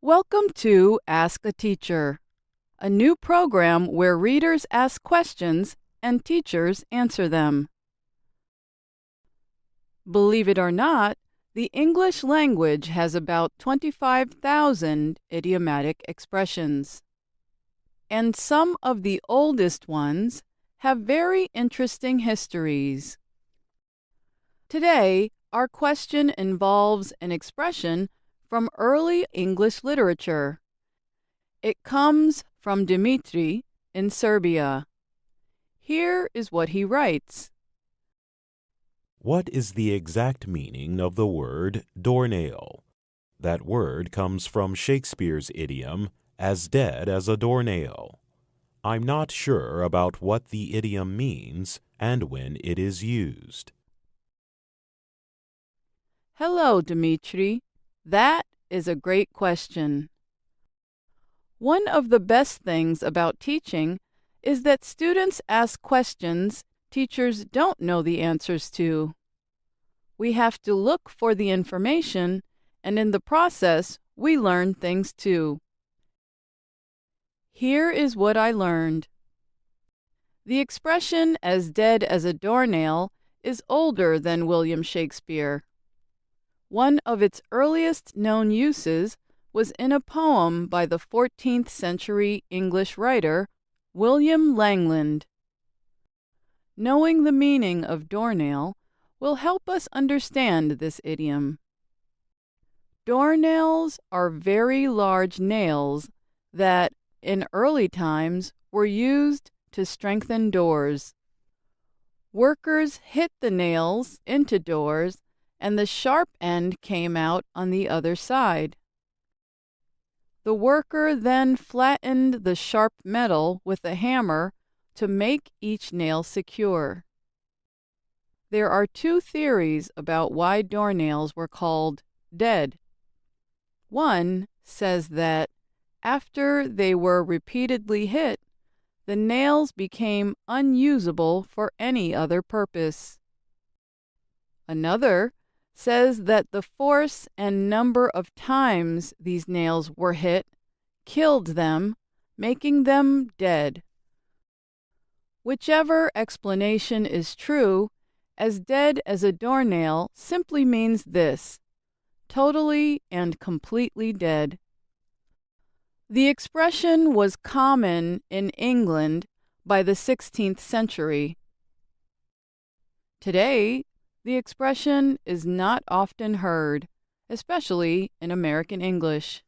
Welcome to Ask a Teacher, a new program where readers ask questions and teachers answer them. Believe it or not, the English language has about 25,000 idiomatic expressions. And some of the oldest ones have very interesting histories. Today, our question involves an expression from early English literature. It comes from Dimitrije in Serbia. Here is what he writes. What is the exact meaning of the word doornail? That word comes from Shakespeare's idiom, as dead as a doornail. I'm not sure about what the idiom means and when it is used. Hello, Dimitrije. That is a great question. One of the best things about teaching is that students ask questions teachers don't know the answers to. We have to look for the information, and in the process, we learn things too. Here is what I learned. The expression "as dead as a doornail" is older than William Shakespeare. One of its earliest known uses was in a poem by the 14th century English writer William Langland. Knowing the meaning of doornail will help us understand this idiom. Doornails are very large nails that, in early times, were used to strengthen doors. Workers hit the nails into doors, and the sharp end came out on the other side. The worker then flattened the sharp metal with a hammer to make each nail secure. There are two theories about why doornails were called dead. One says that after they were repeatedly hit, the nails became unusable for any other purpose. Another says that the force and number of times these nails were hit killed them, making them dead. Whichever explanation is true, as dead as a doornail simply means this: totally and completely dead. The expression was common in England by the 16th century. Today, the expression is not often heard, especially in American English.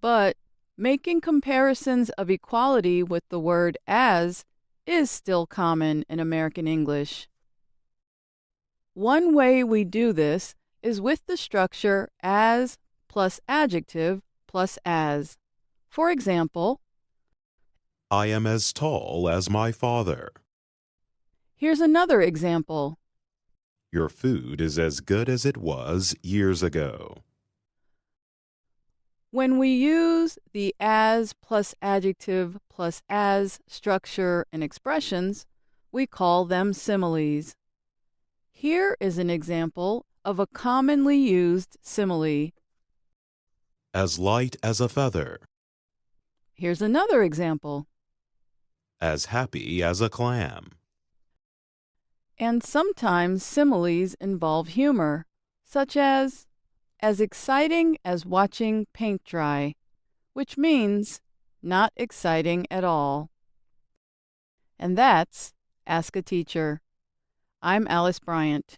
But making comparisons of equality with the word as is still common in American English. One way we do this is with the structure as plus adjective plus as. For example, I am as tall as my father. Here's another example. Your food is as good as it was years ago. When we use the as plus adjective plus as structure in expressions, we call them similes. Here is an example of a commonly used simile. As light as a feather. Here's another example. As happy as a clam. And sometimes similes involve humor, such as exciting as watching paint dry, which means not exciting at all. And that's Ask a Teacher. I'm Alice Bryant.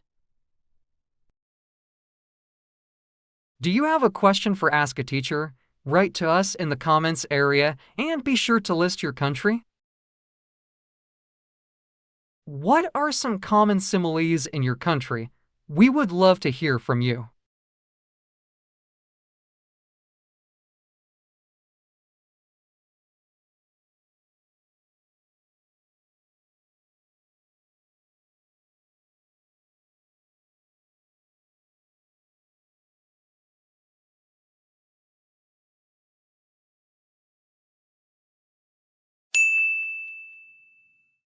Do you have a question for Ask a Teacher? Write to us in the comments area and be sure to list your country. What are some common similes in your country? We would love to hear from you.